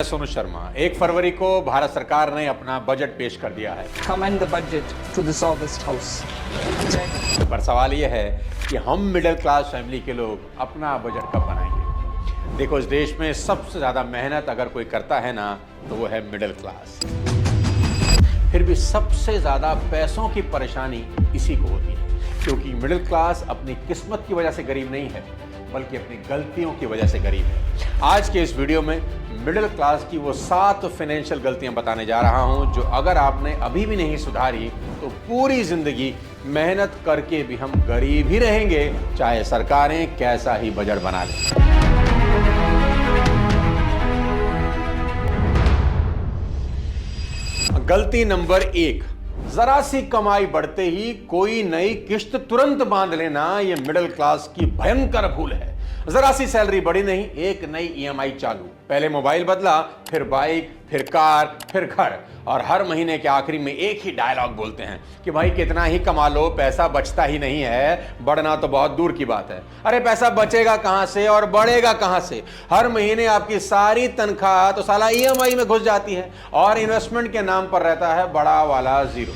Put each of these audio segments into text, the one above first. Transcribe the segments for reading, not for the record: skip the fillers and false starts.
सोनू शर्मा। 1 फरवरी को भारत सरकार ने अपना बजट पेश कर दिया है। Commend the budget to this august house. पर सवाल यह है कि हम मिडिल क्लास फैमिली के लोग अपना बजट कब बनाएंगे। देखो, इस देश में सबसे ज़्यादा मेहनत अगर कोई करता है ना, तो वो है मिडिल क्लास। फिर भी सबसे ज़्यादा पैसों की परेशानी इसी को होती है, क्योंकि मिडिल क्लास अपनी किस्मत की वजह से गरीब नहीं है, बल्कि अपनी गलतियों की वजह से गरीब है। आज के इस वीडियो में मिडिल क्लास की वो 7 फाइनेंशियल गलतियां बताने जा रहा हूं, जो अगर आपने अभी भी नहीं सुधारी तो पूरी जिंदगी मेहनत करके भी हम गरीब ही रहेंगे, चाहे सरकारें कैसा ही बजट बना लें। गलती नंबर 1, जरा सी कमाई बढ़ते ही कोई नई किश्त तुरंत बांध लेना। यह मिडिल क्लास की भयंकर भूल है। जरा सी सैलरी बढ़ी नहीं, एक नई ईएमआई चालू। पहले मोबाइल बदला, फिर बाइक, फिर कार, फिर घर, और हर महीने के आखिरी में एक ही डायलॉग बोलते हैं कि भाई कितना ही कमा लो, पैसा बचता ही नहीं है, बढ़ना तो बहुत दूर की बात है। अरे पैसा बचेगा कहां से और बढ़ेगा कहां से? हर महीने आपकी सारी तनख्वाह तो साला ईएमआई में घुस जाती है और इन्वेस्टमेंट के नाम पर रहता है बड़ा वाला जीरो।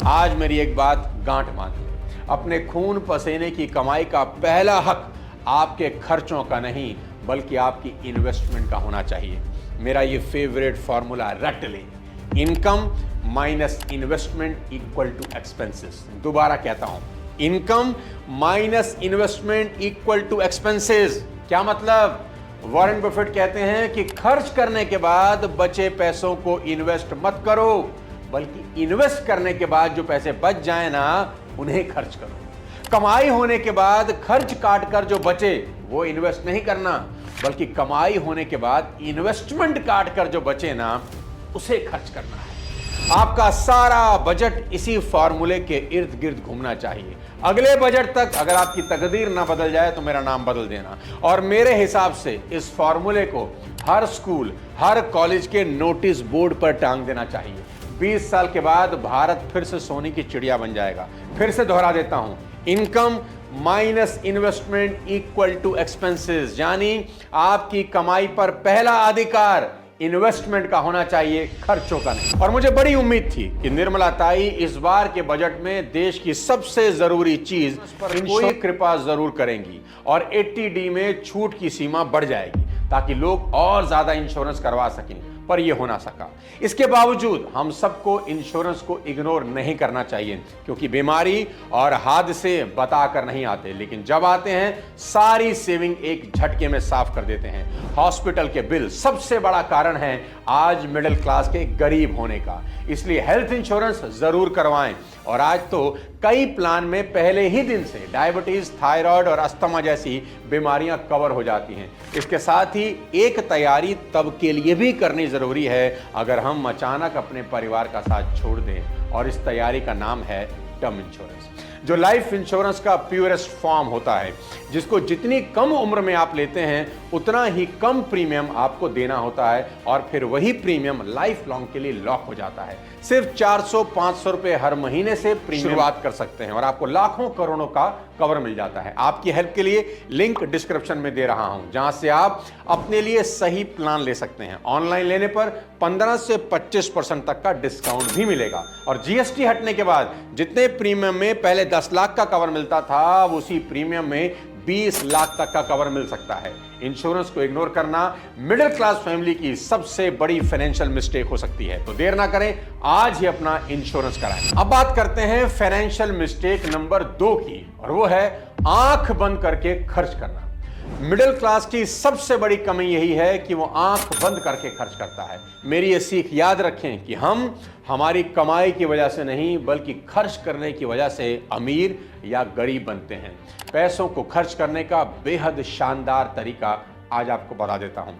आज मेरी एक बात गांठ बांधिए, अपने खून पसीने की कमाई का पहला हक आपके खर्चों का नहीं, बल्कि आपकी इन्वेस्टमेंट का होना चाहिए। मेरा ये फेवरेट फॉर्मूला रट ले, income minus investment equal to expenses. दोबारा कहता हूं, income minus investment equal to expenses. क्या मतलब? वॉरेन बफेट कहते हैं कि खर्च करने के बाद बचे पैसों को इन्वेस्ट मत करो, बल्कि इन्वेस्ट करने के बाद जो पैसे बच जाए ना, उन्हें खर्च करो। कमाई होने के बाद खर्च काट कर जो बचे वो इन्वेस्ट नहीं करना, बल्कि कमाई होने के बाद इन्वेस्टमेंट काट कर जो बचे ना, उसे खर्च करना है। आपका सारा बजट इसी फॉर्मूले के इर्द गिर्द घूमना चाहिए। अगले बजट तक अगर आपकी तकदीर ना बदल जाए तो मेरा नाम बदल देना। और मेरे हिसाब से इस फॉर्मूले को हर स्कूल, हर कॉलेज के नोटिस बोर्ड पर टांग देना चाहिए। 20 साल के बाद भारत फिर से सोने की चिड़िया बन जाएगा। फिर से दोहरा देता हूं, income minus investment equal to expenses, यानी आपकी कमाई पर पहला अधिकार इन्वेस्टमेंट का होना चाहिए, खर्चों का नहीं। और मुझे बड़ी उम्मीद थी कि निर्मला ताई इस बार के बजट में देश की सबसे जरूरी चीज पर कोई कृपा जरूर करेंगी और 80D में छूट की सीमा बढ़ जाएगी, ताकि लोग और ज्यादा इंश्योरेंस करवा सकें। पर यह हो ना सका। इसके बावजूद हम सबको इंश्योरेंस को इग्नोर नहीं करना चाहिए, क्योंकि बीमारी और हादसे बताकर नहीं आते, लेकिन जब आते हैं सारी सेविंग एक झटके में साफ कर देते हैं। हॉस्पिटल के बिल सबसे बड़ा कारण है आज मिडिल क्लास के गरीब होने का, इसलिए हेल्थ इंश्योरेंस जरूर करवाएं। और आज तो कई प्लान में पहले ही दिन से डायबिटीज, थायराइड और अस्थमा जैसी बीमारियां कवर हो जाती हैं। इसके साथ ही एक तैयारी तब के लिए भी करनी जरूरी है अगर हम अचानक अपने परिवार का साथ छोड़ दें, और इस तैयारी का नाम है टर्म इंश्योरेंस, जो लाइफ इंश्योरेंस का प्योरेस्ट फॉर्म होता है, जिसको जितनी कम उम्र में आप लेते हैं उतना ही कम प्रीमियम आपको देना होता है, और फिर वही प्रीमियम लाइफ लॉन्ग के लिए लॉक हो जाता है। सिर्फ 400-500 रुपए हर महीने से प्रीमियम शुरुआत कर सकते हैं और आपको लाखों करोड़ों का कवर मिल जाता है। आपकी हेल्प के लिए लिंक डिस्क्रिप्शन में दे रहा हूं, जहां से आप अपने लिए सही प्लान ले सकते हैं। ऑनलाइन लेने पर 15 से 25% तक का डिस्काउंट भी मिलेगा, और जीएसटी हटने के बाद जितने प्रीमियम में पहले 10 लाख का कवर मिलता था, उसी प्रीमियम में 20 लाख तक का कवर मिल सकता है। इंश्योरेंस को इग्नोर करना मिडिल क्लास फैमिली की सबसे बड़ी फाइनेंशियल मिस्टेक हो सकती है, तो देर ना करें, आज ही अपना इंश्योरेंस कराएं। अब बात करते हैं फाइनेंशियल मिस्टेक नंबर 2 की, और वो है आंख बंद करके खर्च करना। मिडिल क्लास की सबसे बड़ी कमी यही है कि वो आंख बंद करके खर्च करता है। मेरी ये सीख याद रखें कि हम हमारी कमाई की वजह से नहीं, बल्कि खर्च करने की वजह से अमीर या गरीब बनते हैं। पैसों को खर्च करने का बेहद शानदार तरीका आज आपको बता देता हूं।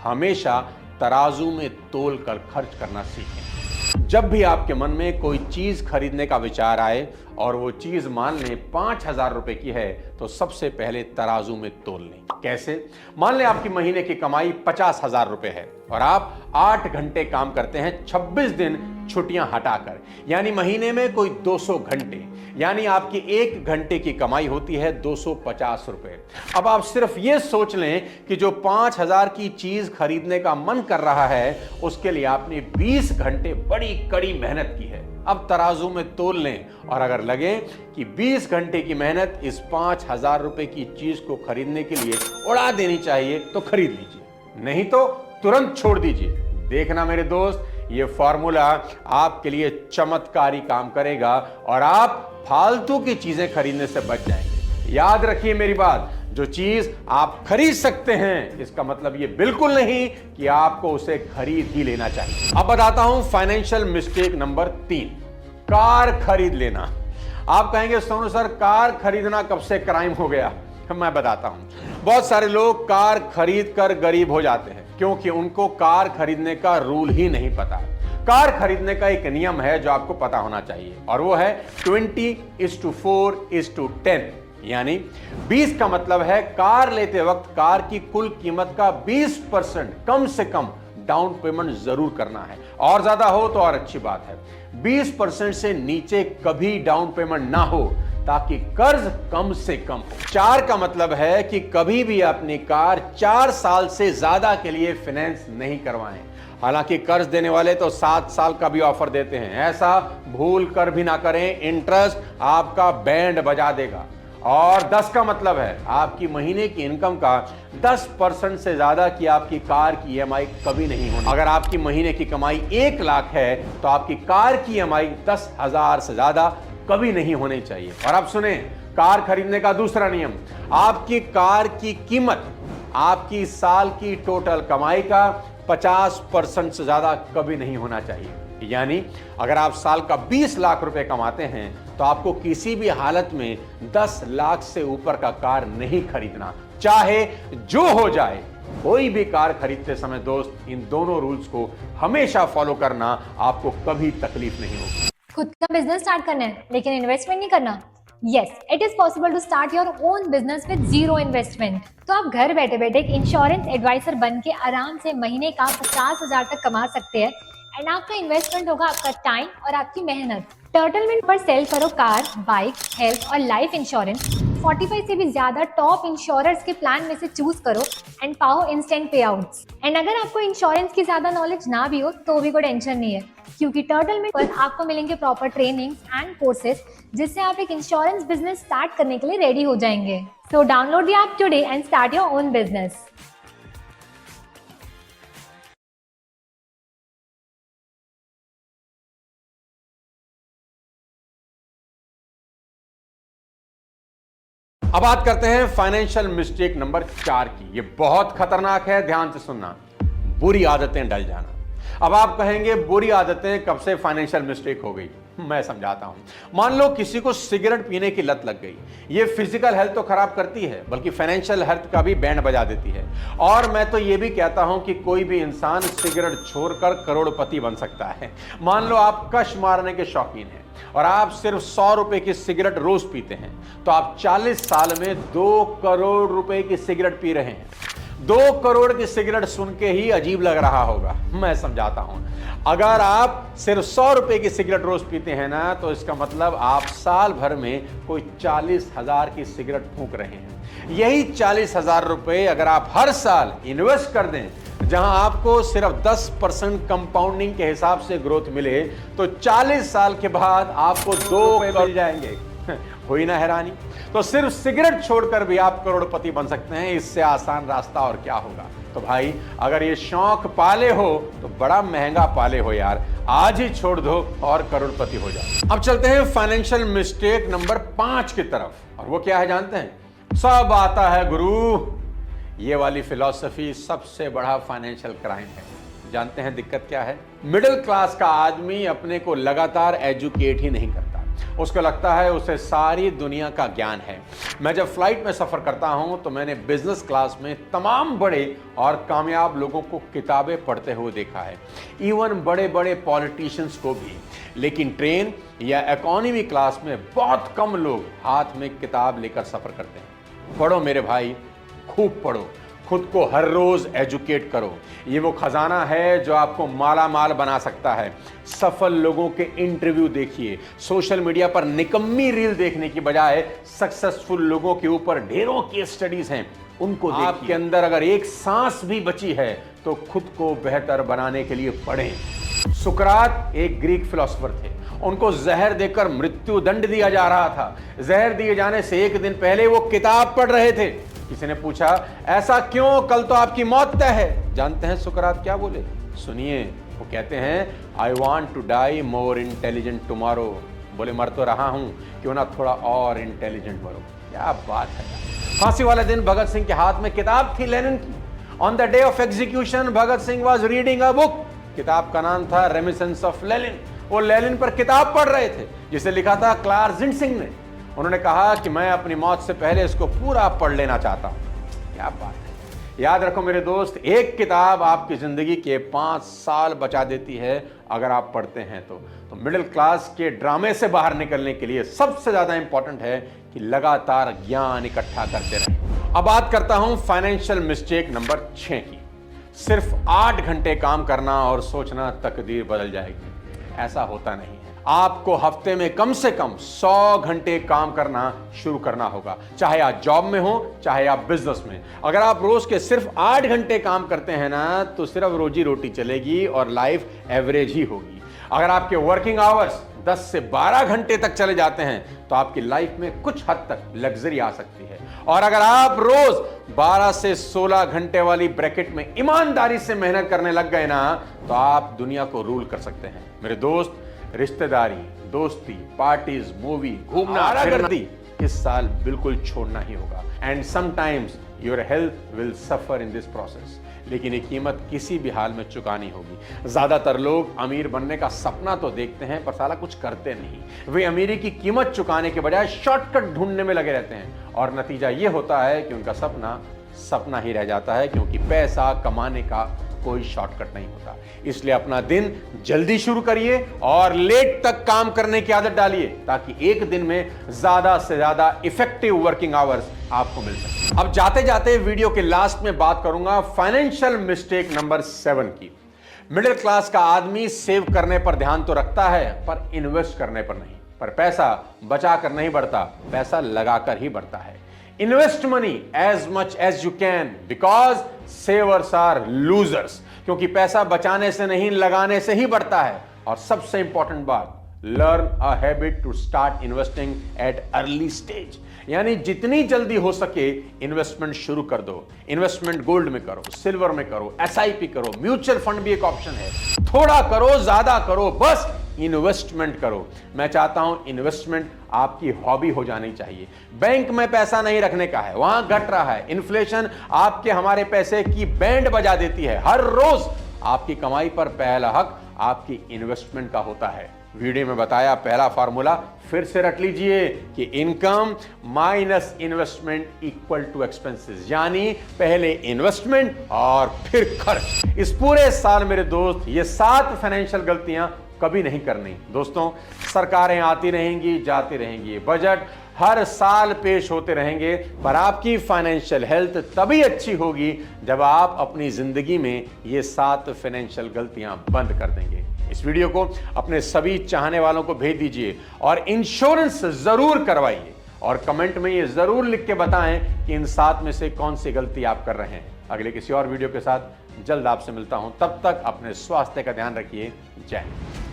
हमेशा तराजू में तोल कर खर्च करना सीखें। जब भी आपके मन में कोई चीज खरीदने का विचार आए, और वो चीज मान लें 5,000 रुपए की है, तो सबसे पहले तराजू में तोल लें। कैसे? मान लें आपकी महीने की कमाई 50,000 रुपए है और आप 8 घंटे काम करते हैं 26 दिन छुट्टियां हटाकर, यानी महीने में कोई 200 घंटे, यानी आपकी 1 घंटे की कमाई होती है 250 रुपए। अब आप सिर्फ ये सोच लें कि जो 5,000 की चीज खरीदने का मन कर रहा है, उसके लिए आपने 20 घंटे बड़ी कड़ी मेहनत की है। अब तराजू में तोल लें और अगर लगे कि 20 घंटे की मेहनत इस 5,000 रुपए की चीज को खरीदने के लिए उड़ा देनी चाहिए, तो खरीद लीजिए, नहीं तो तुरंत छोड़ दीजिए। देखना मेरे दोस्त, ये फॉर्मूला आपके लिए चमत्कारी काम करेगा और आप फालतू की चीजें खरीदने से बच जाएंगे। याद रखिए मेरी बात, जो चीज आप खरीद सकते हैं, इसका मतलब ये बिल्कुल नहीं कि आपको उसे खरीद ही लेना चाहिए। अब बताता हूं फाइनेंशियल मिस्टेक नंबर 3, कार खरीद लेना। आप कहेंगे सोनू सर, कार खरीदना कब से क्राइम हो गया? मैं बताता हूं। बहुत सारे लोग कार खरीद कर गरीब हो जाते हैं क्योंकि उनको कार खरीदने का रूल ही नहीं पता। कार खरीदने का एक नियम है जो आपको पता होना चाहिए और वो है 20:4:10, यानी 20 का मतलब है कार लेते वक्त कार की कुल कीमत का 20% कम से कम डाउन पेमेंट जरूर करना है, और ज्यादा हो तो और अच्छी बात है। 20% से नीचे कभी डाउन पेमेंट ना हो ताकि कर्ज कम से कम हो। 4 का मतलब है कि कभी भी अपनी कार 4 साल से ज्यादा के लिए फाइनेंस नहीं करवाएं। हालांकि कर्ज देने वाले तो 7 साल का भी ऑफर देते हैं, ऐसा भूल कर भी ना करें, इंटरेस्ट आपका बैंड बजा देगा। और 10 का मतलब है आपकी महीने की इनकम का 10% से ज्यादा की आपकी कार की ईएमआई कभी नहीं होनी। अगर आपकी महीने की कमाई 1 लाख है तो आपकी कार की ईएमआई 10,000 से ज्यादा कभी नहीं होनी चाहिए। और अब सुने कार खरीदने का दूसरा नियम, आपकी कार की कीमत आपकी साल की टोटल कमाई का 50% से ज्यादा कभी नहीं होना चाहिए। यानी अगर आप साल का 20 लाख रुपए कमाते हैं तो आपको किसी भी हालत में 10 लाख से ऊपर का कार नहीं खरीदना, चाहे जो हो जाए। कोई भी कार खरीदते समय दोस्त, इन दोनों रूल्स को हमेशा फॉलो करना, आपको कभी तकलीफ नहीं होगी। खुद का बिजनेस स्टार्ट करना है लेकिन इन्वेस्टमेंट नहीं करना? Yes, it is possible to start your own business with zero investment. तो आप घर बैठे बैठे एक इंश्योरेंस एडवाइजर बन के आराम से महीने का 50,000 तक कमा सकते हैं। एंड आपका इन्वेस्टमेंट होगा आपका टाइम और आपकी मेहनत। टर्टलमेंट पर सेल करो कार, बाइक, हेल्थ और लाइफ इंश्योरेंस। 45 से भी ज्यादा टॉप इंश्योरर्स के प्लान में से चूज करो एंड पाओ इंस्टेंट पे आउट्स। एंड अगर आपको इंश्योरेंस की ज्यादा नॉलेज ना भी हो तो भी कोई टेंशन नहीं है, क्योंकि टर्टलमेंट पर आपको मिलेंगे प्रॉपर ट्रेनिंग्स एंड कोर्सेज, जिससे आप एक इंश्योरेंस बिजनेस स्टार्ट करने के लिए रेडी हो जाएंगे। So download the app today and start your own business. अब बात करते हैं फाइनेंशियल मिस्टेक नंबर 4 की। ये बहुत खतरनाक है, ध्यान से सुनना। बुरी आदतें डल जाना। अब आप कहेंगे बुरी आदतें कब से फाइनेंशियल मिस्टेक हो गई? मैं समझाता हूं। मान लो किसी को सिगरेट पीने की लत लग गई। ये फिजिकल हेल्थ तो खराब करती है बल्कि फाइनेंशियल हेल्थ का भी बैंड बजा देती है। और मैं तो ये भी कहता हूं कि कोई भी इंसान सिगरेट छोड़कर करोड़पति बन सकता है। मान लो आप कश मारने के शौकीन हैं और आप सिर्फ 100 रुपए की सिगरेट रोज पीते हैं, तो आप 40 साल में 2 करोड़ रुपए की सिगरेट पी रहे हैं। 2 करोड़ की सिगरेट सुन के ही अजीब लग रहा होगा, मैं समझाता हूं। अगर आप सिर्फ 100 रुपए की सिगरेट रोज पीते हैं ना, तो इसका मतलब आप साल भर में कोई 40,000 की सिगरेट फूंक रहे हैं। यही 40,000 रुपए अगर आप हर साल इन्वेस्ट कर दें, जहां आपको सिर्फ 10% कंपाउंडिंग के हिसाब से ग्रोथ मिले, तो 40 साल के बाद आपको 2 मिल जाएंगे। हुई ना हैरानी? तो सिर्फ सिगरेट छोड़कर भी आप करोड़पति बन सकते हैं। इससे आसान रास्ता और क्या होगा? तो भाई, अगर ये शौक पाले हो तो बड़ा महंगा पाले हो यार। आज ही छोड़ दो और करोड़पति हो जाओ। अब चलते हैं फाइनेंशियल मिस्टेक नंबर 5 की तरफ, और वो क्या है जानते हैं? सब आता है गुरु। ये वाली फिलॉसफी सबसे बड़ा फाइनेंशियल क्राइम है। जानते हैं दिक्कत क्या है? मिडिल क्लास का आदमी अपने को लगातार एजुकेट ही नहीं करता। उसको लगता है उसे सारी दुनिया का ज्ञान है। मैं जब फ्लाइट में सफ़र करता हूं तो मैंने बिजनेस क्लास में तमाम बड़े और कामयाब लोगों को किताबें पढ़ते हुए देखा है, इवन बड़े बड़े पॉलिटिशियंस को भी। लेकिन ट्रेन या इकोनॉमी क्लास में बहुत कम लोग हाथ में किताब लेकर सफ़र करते हैं। पढ़ो मेरे भाई, खूब पढ़ो, खुद को हर रोज एजुकेट करो। ये वो खजाना है जो आपको माला माल बना सकता है। सफल लोगों के इंटरव्यू देखिए, सोशल मीडिया पर निकम्मी रील देखने की बजाय सक्सेसफुल लोगों के ऊपर ढेरों केस स्टडीज हैं, उनको देखिए। आपके अंदर अगर एक सांस भी बची है तो खुद को बेहतर बनाने के लिए पढ़ें। सुकरात एक ग्रीक फिलोसोफर थे, उनको जहर देकर मृत्यु दंड दिया जा रहा था। जहर दिए जाने से एक दिन पहले वो किताब पढ़ रहे थे। किसी ने पूछा, ऐसा क्यों, कल तो आपकी मौत तय है। जानते हैं सुकरात क्या बोले? सुनिए, वो कहते हैं, I want to die more intelligent tomorrow. बोले मर तो रहा हूं, क्यों ना थोड़ा और इंटेलिजेंट मरो। क्या बात है। फांसी वाले दिन भगत सिंह के हाथ में किताब थी लेनिन की। On the day of execution Bhagat Singh was reading a book. किताब का नाम था रेमिसेंस ऑफ लेनिन। वो लेनिन पर किताब पढ़ रहे थे जिसे लिखा था क्लार्क जिंटसिंग ने। उन्होंने कहा कि मैं अपनी मौत से पहले इसको पूरा पढ़ लेना चाहता हूं। क्या बात है। याद रखो मेरे दोस्त, एक किताब आपकी जिंदगी के 5 साल बचा देती है अगर आप पढ़ते हैं तो मिडिल क्लास के ड्रामे से बाहर निकलने के लिए सबसे ज्यादा इंपॉर्टेंट है कि लगातार ज्ञान इकट्ठा करते रहें। अब बात करता हूं फाइनेंशियल मिस्टेक नंबर 6 की। सिर्फ 8 घंटे काम करना और सोचना तकदीर बदल जाएगी। ऐसा होता नहीं है। आपको हफ्ते में कम से कम 100 घंटे काम करना शुरू करना होगा, चाहे आप जॉब में हो चाहे आप बिजनेस में। अगर आप रोज के सिर्फ 8 घंटे काम करते हैं ना, तो सिर्फ रोजी रोटी चलेगी और लाइफ एवरेज ही होगी। अगर आपके वर्किंग आवर्स 10 से 12 घंटे तक चले जाते हैं तो आपकी लाइफ में कुछ हद तक लग्जरी आ सकती है। और अगर आप रोज 12 से 16 घंटे वाली ब्रैकेट में ईमानदारी से मेहनत करने लग गए ना, तो आप दुनिया को रूल कर सकते हैं। मेरे दोस्त, रिश्तेदारी, दोस्ती, पार्टीज, मूवी, घूमना, फिरना इस साल बिल्कुल छोड़ना ही होगा। And sometimes your health will suffer in this process. लेकिन ये कीमत किसी भी हाल में चुकानी होगी। ज्यादातर लोग अमीर बनने का सपना तो देखते हैं पर साला कुछ करते नहीं। वे अमीरी की कीमत चुकाने के बजाय शॉर्टकट ढूंढने में लगे रहते हैं और नतीजा ये होता है कि उनका सपना सपना ही रह जाता है, क्योंकि पैसा कमाने का कोई शॉर्टकट नहीं होता। इसलिए अपना दिन जल्दी शुरू करिए और लेट तक काम करने की आदत डालिए, ताकि एक दिन में ज्यादा से ज्यादा इफेक्टिव वर्किंग आवर्स आपको मिल सके। अब जाते जाते वीडियो के लास्ट में बात करूंगा फाइनेंशियल मिस्टेक नंबर 7 की। मिडिल क्लास का आदमी सेव करने पर ध्यान तो रखता है पर इन्वेस्ट करने पर नहीं। पर पैसा बचा कर नहीं बढ़ता, पैसा लगाकर ही बढ़ता है। Invest money as much as you can because savers are losers. क्योंकि पैसा बचाने से नहीं, लगाने से ही बढ़ता है। और सबसे इंपॉर्टेंट बात, learn a habit to start investing at early stage. यानी जितनी जल्दी हो सके इन्वेस्टमेंट शुरू कर दो। इन्वेस्टमेंट गोल्ड में करो, सिल्वर में करो, एसआईपी करो, म्यूचुअल फंड भी एक ऑप्शन है। थोड़ा करो, ज्यादा करो, बस इन्वेस्टमेंट करो। मैं चाहता हूं इन्वेस्टमेंट आपकी हॉबी हो जानी चाहिए। बैंक में पैसा नहीं रखने का है, वहां घट रहा है। इन्फ्लेशन आपके हमारे पैसे की बैंड बजा देती है। हर रोज आपकी कमाई पर पहला हक आपकी इन्वेस्टमेंट का होता है। वीडियो में बताया पहला फार्मूला फिर से रट लीजिए कि income minus investment equal to expenses. यानी पहले इन्वेस्टमेंट और फिर खर्च। इस पूरे साल मेरे दोस्त ये 7 फाइनेंशियल गलतियां कभी नहीं करनी। दोस्तों, सरकारें आती रहेंगी, जाती रहेंगी, बजट हर साल पेश होते रहेंगे, पर आपकी फाइनेंशियल हेल्थ तभी अच्छी होगी जब आप अपनी जिंदगी में ये 7 फाइनेंशियल गलतियां बंद कर देंगे। इस वीडियो को अपने सभी चाहने वालों को भेज दीजिए और इंश्योरेंस जरूर करवाइए और कमेंट में ये जरूर लिख के बताएं कि इन 7 में से कौन सी गलती आप कर रहे हैं। अगले किसी और वीडियो के साथ जल्द आपसे मिलता हूं। तब तक अपने स्वास्थ्य का ध्यान रखिए। जय हिंद।